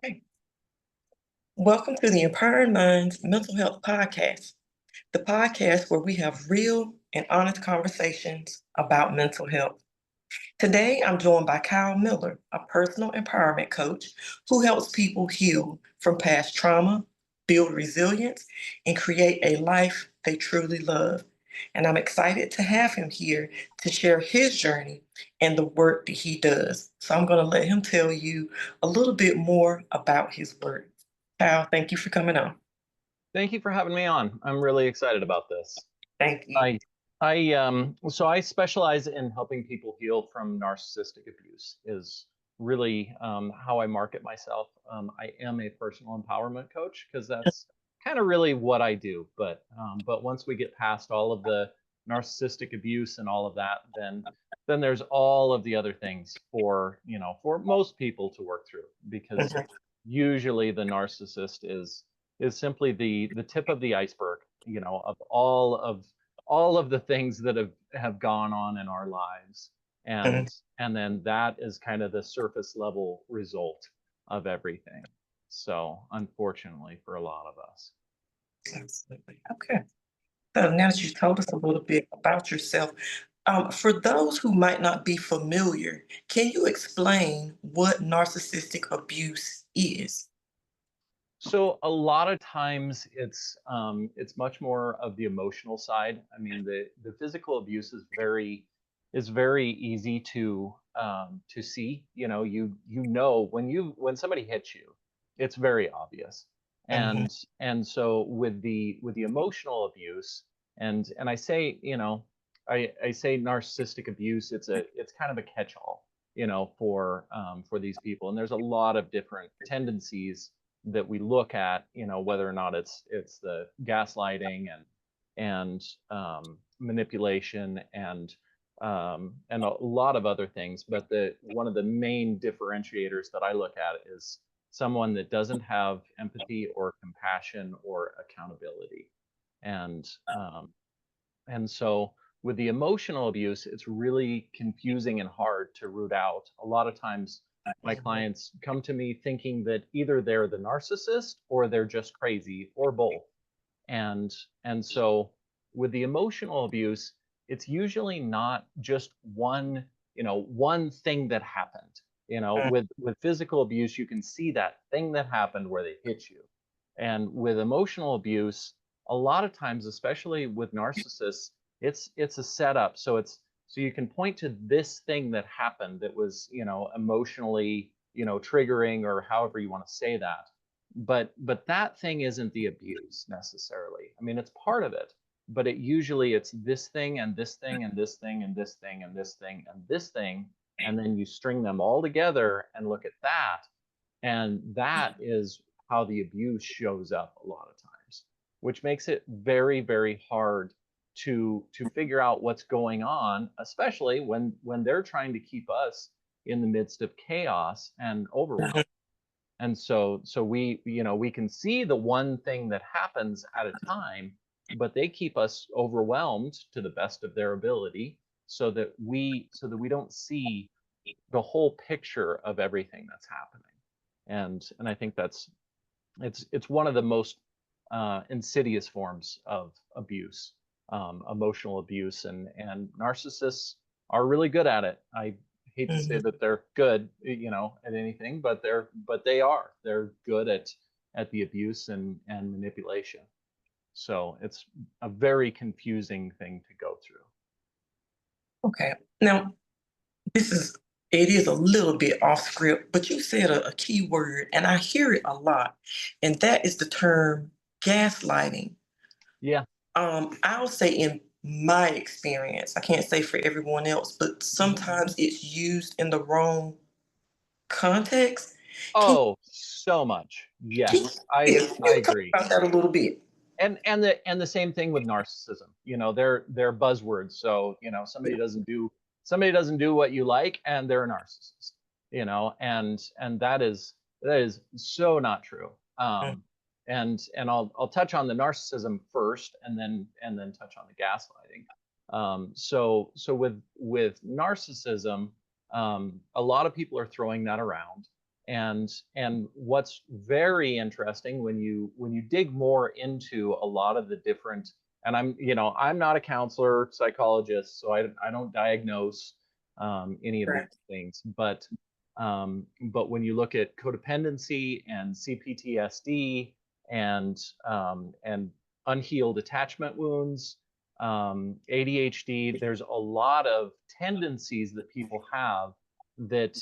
Hey, welcome to the Empowering Minds Mental Health Podcast, the podcast where we have real and honest conversations about mental health. Today, I'm joined by Kyle Miller, a personal empowerment coach who helps people heal from past trauma, build resilience, and create a life they truly love. And I'm excited to have him here to share his journey and the work that he does. So I'm going to let him tell you a little bit more about his work. Kyle, thank you for coming on. Thank you for having me on. I'm really excited about this. Thank you. I specialize in helping people heal from narcissistic abuse is really how I market myself. I am a personal empowerment coach because that's kind of really what I do. But once we get past all of the narcissistic abuse and all of that, then there's all of the other things for most people to work through because Mhm. usually the narcissist is simply the tip of the iceberg, of all of the things that have gone on in our lives, Mhm. and then that is kind of the surface level result of everything. So unfortunately for a lot of us. Absolutely. Okay. So now that you've told us a little bit about yourself, for those who might not be familiar, can you explain what narcissistic abuse is? So a lot of times it's much more of the emotional side. I mean, the physical abuse is very easy to see. You know when somebody hits you, it's very obvious. Mhm. And so with the emotional abuse, and I say, I say narcissistic abuse, it's kind of a catch-all, for these people. And there's a lot of different tendencies that we look at, whether or not it's the gaslighting and manipulation and a lot of other things. But the one of the main differentiators that I look at is someone that doesn't have empathy or compassion or accountability. And um, and so with the emotional abuse, it's really confusing and hard to root out. A lot of times, my clients come to me thinking that either they're the narcissist or they're just crazy or both. And and so with the emotional abuse, it's usually not just one thing that happened. With physical abuse, you can see that thing that happened where they hit you. And with emotional abuse, a lot of times, especially with narcissists, it's a setup. So you can point to this thing that happened that was, emotionally, triggering, or however you want to say that. But that thing isn't the abuse necessarily. I mean, it's part of it, but it's this thing and this thing and this thing and this thing and this thing and this thing, and then you string them all together and look at that, and that is how the abuse shows up a lot of times, which makes it very, very hard to figure out what's going on, especially when they're trying to keep us in the midst of chaos and overwhelm. Mhm. And so we can see the one thing that happens at a time, but they keep us overwhelmed to the best of their ability, so that we don't see the whole picture of everything that's happening. And I think it's one of the most insidious forms of abuse, emotional abuse, and narcissists are really good at it. I hate to say Mhm. that they're good, at anything, but they're good at the abuse and manipulation. So it's a very confusing thing to go through. Okay. Now, this is it is a little bit off script, but you said a key word, and I hear it a lot, and that is the term gaslighting. Yeah. I'll say in my experience, I can't say for everyone else, but Mhm. sometimes it's used in the wrong context. Can, Oh, so much. can, you, Yes, yeah, I can I you talk agree. about that a little bit? And the same thing with narcissism. They're buzzwords. So somebody doesn't do what you like, and they're a narcissist. And that is so not true. Mm. And I'll touch on the narcissism first, and then touch on the gaslighting. So with narcissism, a lot of people are throwing that around, And what's very interesting when you dig more into a lot of the different, and I'm not a counselor psychologist, so I don't diagnose any of these Right. things, but when you look at codependency and CPTSD and unhealed attachment wounds, ADHD, there's a lot of tendencies that people have that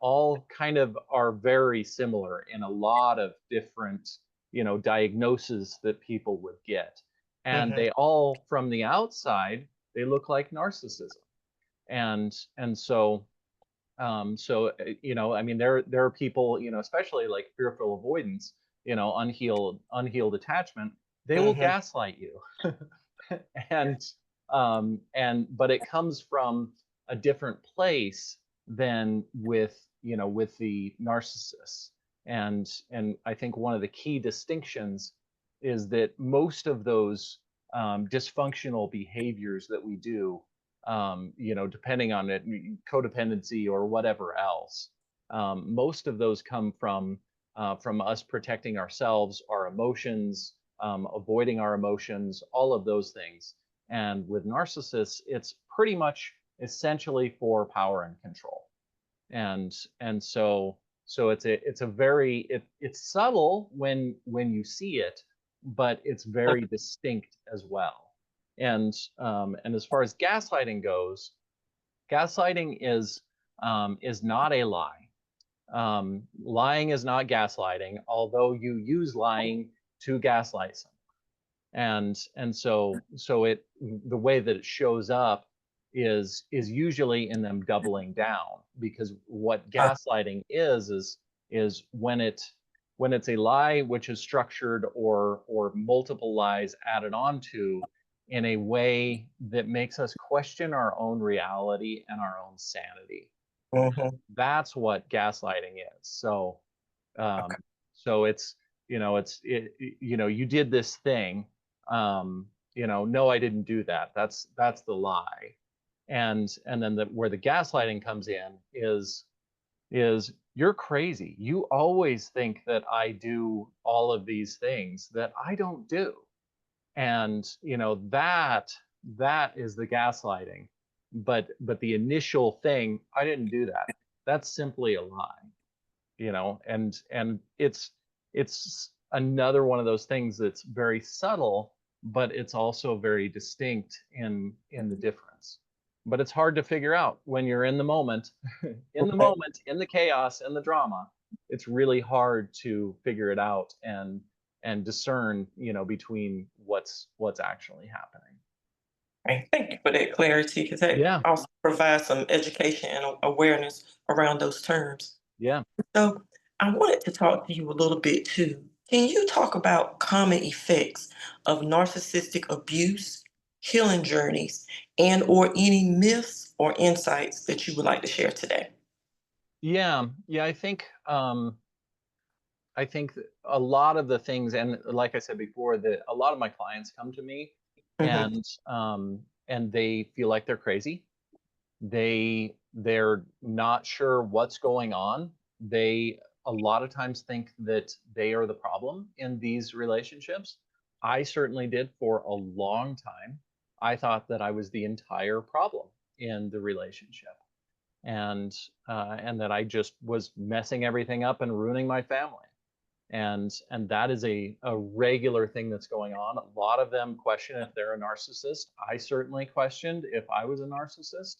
all kind of are very similar in a lot of different diagnoses that people would get, and Mm-hmm. they all, from the outside, they look like narcissism. And so I mean, there are people, especially like fearful avoidance, unhealed attachment, they will Mm-hmm. gaslight you. and but it comes from a different place than with the narcissists. And I think one of the key distinctions is that most of those dysfunctional behaviors that we do, depending on it, codependency or whatever else, most of those come from us protecting ourselves, our emotions, avoiding our emotions, all of those things. And with narcissists, it's pretty much essentially for power and control. And so it's a very it's subtle when you see it, but it's very distinct as well. And as far as gaslighting goes, gaslighting is not a lie. Lying is not gaslighting, although you use lying to gaslight someone. And so the way that it shows up is usually in them doubling down, because what gaslighting is when it's a lie which is structured, or multiple lies added onto in a way that makes us question our own reality and our own sanity. Mm-hmm. That's what gaslighting is. Um Okay. so you did this thing, no, I didn't do that. That's the lie. And then where the gaslighting comes in is you're crazy. You always think that I do all of these things that I don't do. And that is the gaslighting. But the initial thing, I didn't do that, that's simply a lie. And it's another one of those things that's very subtle, but it's also very distinct in the difference. But it's hard to figure out when you're in the moment. In the Right. moment, in the chaos and the drama, it's really hard to figure it out and discern, between what's actually happening. Right. Thank you for that clarity, because that Yeah. also provides some education and awareness around those terms. Yeah. So I wanted to talk to you a little bit too. Can you talk about common effects of narcissistic abuse, healing journeys, and or any myths or insights that you would like to share today? Yeah, I think that a lot of the things, and like I said before, that a lot of my clients come to me, Mm-hmm. and they feel like they're crazy. They're not sure what's going on. They a lot of times think that they are the problem in these relationships. I certainly did for a long time. I thought that I was the entire problem in the relationship, and that I just was messing everything up and ruining my family. And that is a regular thing that's going on. A lot of them question if they're a narcissist. I certainly questioned if I was a narcissist.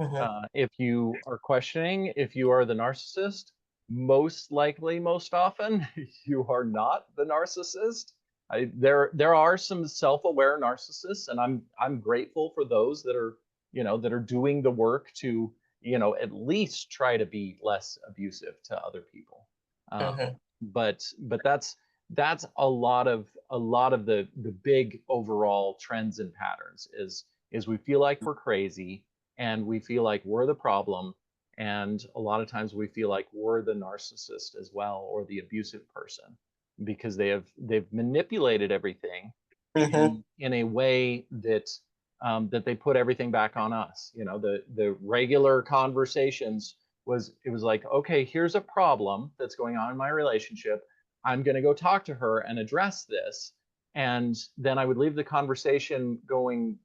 Mm-hmm. If you are questioning if you are the narcissist, most likely, most often, you are not the narcissist. There are some self-aware narcissists, and I'm grateful for those that are doing the work to at least try to be less abusive to other people. Um, Mm-hmm. but that's a lot of the big overall trends and patterns is we feel like we're crazy, and we feel like we're the problem, and a lot of times we feel like we're the narcissist as well, or the abusive person, because they've manipulated everything Mm-hmm. in a way that they put everything back on us. The regular conversations was it was like, okay, here's a problem that's going on in my relationship. I'm going to go talk to her and address this. And then I would leave the conversation going,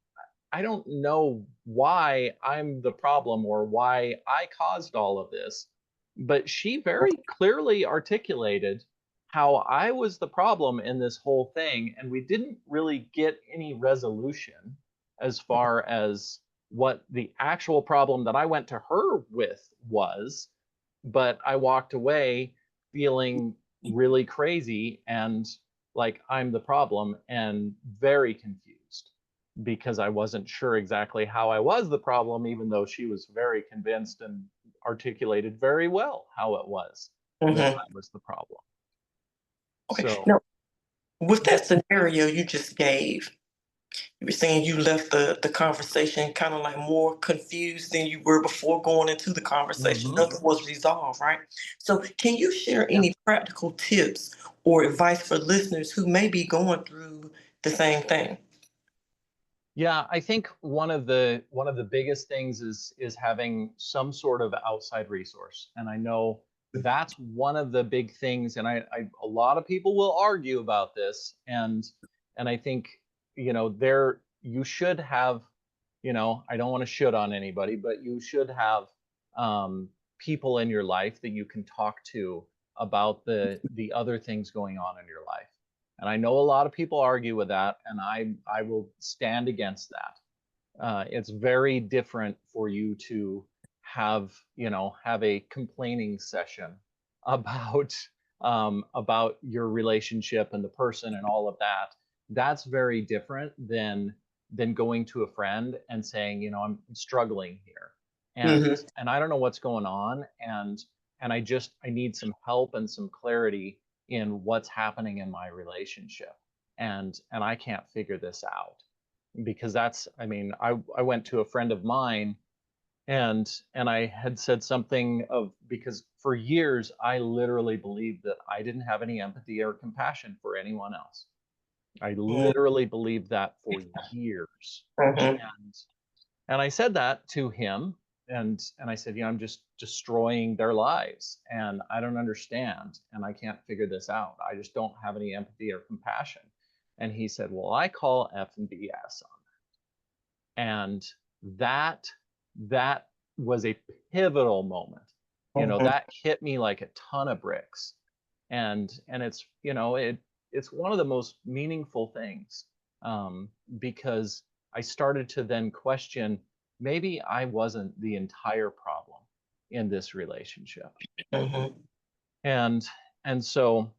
I don't know why I'm the problem or why I caused all of this, but she very clearly articulated how I was the problem in this whole thing, and we didn't really get any resolution as far as what the actual problem that I went to her with was, but I walked away feeling really crazy and like I'm the problem and very confused because I wasn't sure exactly how I was the problem, even though she was very convinced and articulated very well how it was that Mm-hmm. I was the problem. Okay. So, Now, with that scenario you just gave, you were saying you left the conversation kind of like more confused than you were before going into the conversation. mhm, Nothing was resolved, right? So, can you share yeah. any practical tips or advice for listeners who may be going through the same thing? Yeah, I think one of the biggest things is having some sort of outside resource. And I know that's one of the big things. And I a lot of people will argue about this. And I think, there you should have, I don't want to shit on anybody, but you should have people in your life that you can talk to about the other things going on in your life. And I know a lot of people argue with that, and I will stand against that. It's very different for you to have a complaining session about about your relationship and the person and all of that. That's very different than going to a friend and saying, I'm struggling here, and Mm-hmm. and I don't know what's going on, and I need some help and some clarity in what's happening in my relationship, and I can't figure this out because I went to a friend of mine, and I had said something of, because for years I literally believed that I didn't have any empathy or compassion for anyone else. I literally believed that for years. Mm-hmm. And I said that to him, and I said, I'm just destroying their lives and I don't understand and I can't figure this out. I just don't have any empathy or compassion. And he said, well, I call F and BS on that. And that was a pivotal moment. Mm-hmm. That hit me like a ton of bricks. And it's one of the most meaningful things, because I started to then question, maybe I wasn't the entire problem in this relationship. Mm-hmm. And and so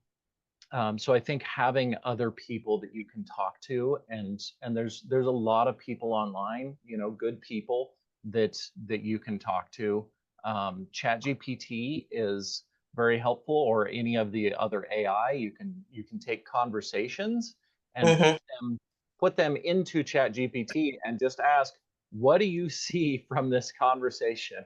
I think having other people that you can talk to, and there's a lot of people online, good people that you can talk to. ChatGPT is very helpful, or any of the other AI. You can take conversations and Mm-hmm. put them into ChatGPT and just ask, what do you see from this conversation?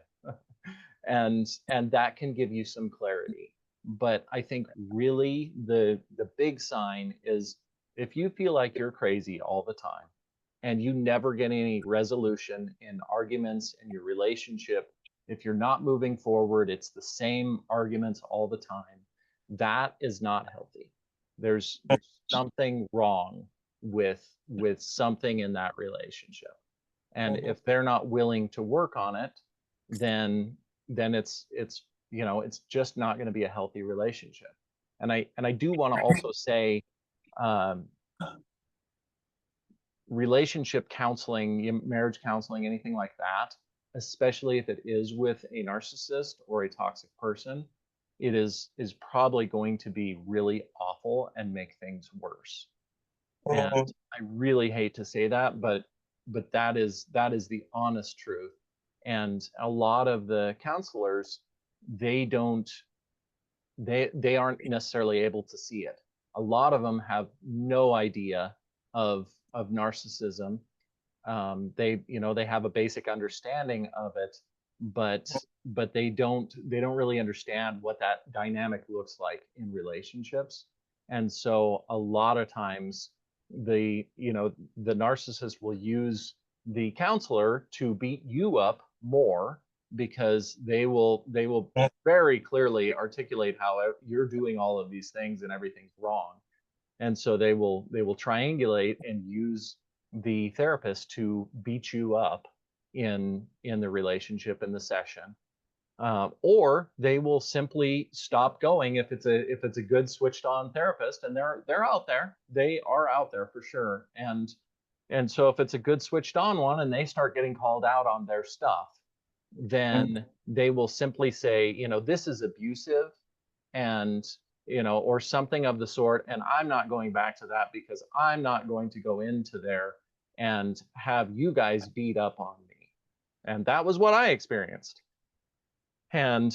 And that can give you some clarity. But I think really the big sign is, if you feel like you're crazy all the time and you never get any resolution in arguments in your relationship, if you're not moving forward, it's the same arguments all the time, that is not healthy. There's something wrong with something in that relationship. And Mm-hmm. if they're not willing to work on it, then it's just not going to be a healthy relationship. And I do want to also say, um, relationship counseling, marriage counseling, anything like that, especially if it is with a narcissist or a toxic person, it is probably going to be really awful and make things worse. And Mm-hmm. I really hate to say that, but that is the honest truth. And a lot of the counselors, they don't they aren't necessarily able to see it. A lot of them have no idea of narcissism. They have a basic understanding of it, but they don't really understand what that dynamic looks like in relationships. And so a lot of times the narcissist will use the counselor to beat you up more because they will very clearly articulate how you're doing all of these things and everything's wrong. And so they will triangulate and use the therapist to beat you up in the relationship, in the session. Or they will simply stop going if it's a good switched on therapist, and they're out there. They are out there for sure. And so if it's a good switched on one and they start getting called out on their stuff, then they will simply say, this is abusive, and or something of the sort, and I'm not going back to that because I'm not going to go into there and have you guys beat up on me. And that was what I experienced. And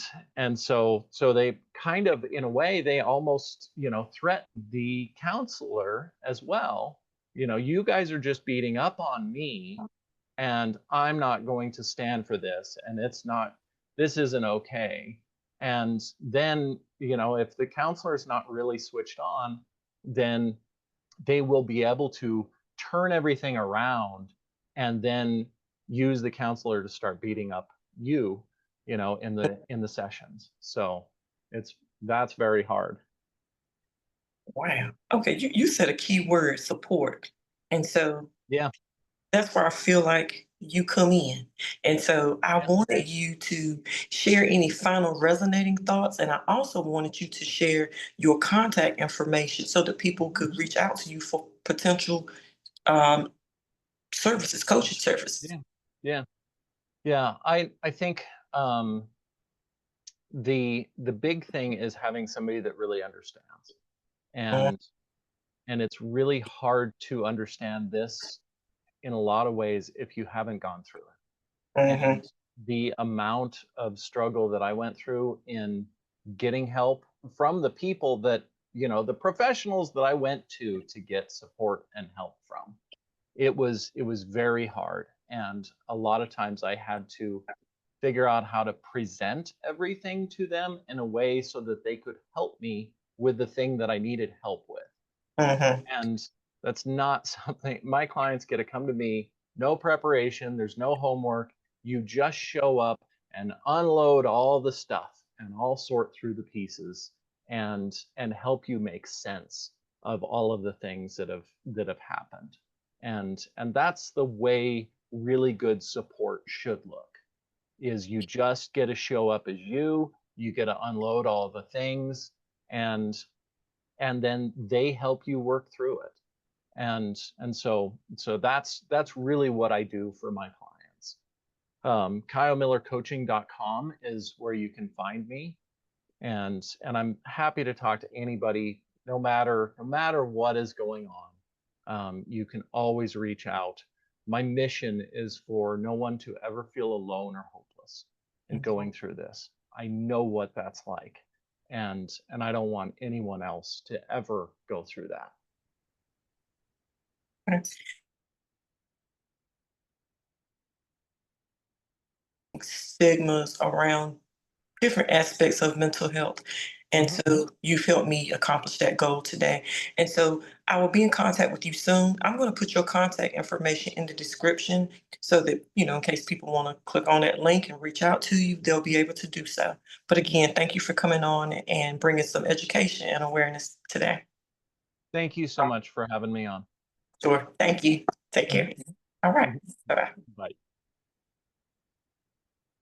so they kind of, in a way, they almost threaten the counselor as well. You guys are just beating up on me, and I'm not going to stand for this, and this isn't okay. And then if the counselor is not really switched on, then they will be able to turn everything around and then use the counselor to start beating up you in the sessions. So that's very hard. Wow. Okay, you said a key word, support. And so Yeah. that's where I feel like you come in. And so I Yeah. wanted you to share any final resonating thoughts. And I also wanted you to share your contact information so that people could reach out to you for potential um, services, coaching services. Yeah. Yeah. Yeah. I think the big thing is having somebody that really understands. Mhm, And it's really hard to understand this in a lot of ways if you haven't gone through it. mhm, And the amount of struggle that I went through in getting help from the people that, the professionals that I went to get support and help from, it was very hard. And a lot of times I had to figure out how to present everything to them in a way so that they could help me with the thing that I needed help with. mhm. And that's not something my clients get to come to me, no preparation, there's no homework. You just show up and unload all the stuff, and I'll sort through the pieces and help you make sense of all of the things that have happened. And that's the way really good support should look, is you just get to show up as you get to unload all the things, and then they help you work through it. And so that's really what I do for my clients. KyleMillerCoaching.com is where you can find me, and I'm happy to talk to anybody, no matter what is going on. You can always reach out. My mission is for no one to ever feel alone or hopeless in going through this. I know what that's like, and I don't want anyone else to ever go through that. Stigmas around different aspects of mental health. And so you've helped me accomplish that goal today. And so I will be in contact with you soon. I'm going to put your contact information in the description so that, in case people want to click on that link and reach out to you, they'll be able to do so. But again, thank you for coming on and bringing some education and awareness today. Thank you so much for having me on. Sure. Thank you. Take care. All right. Bye-bye. Bye.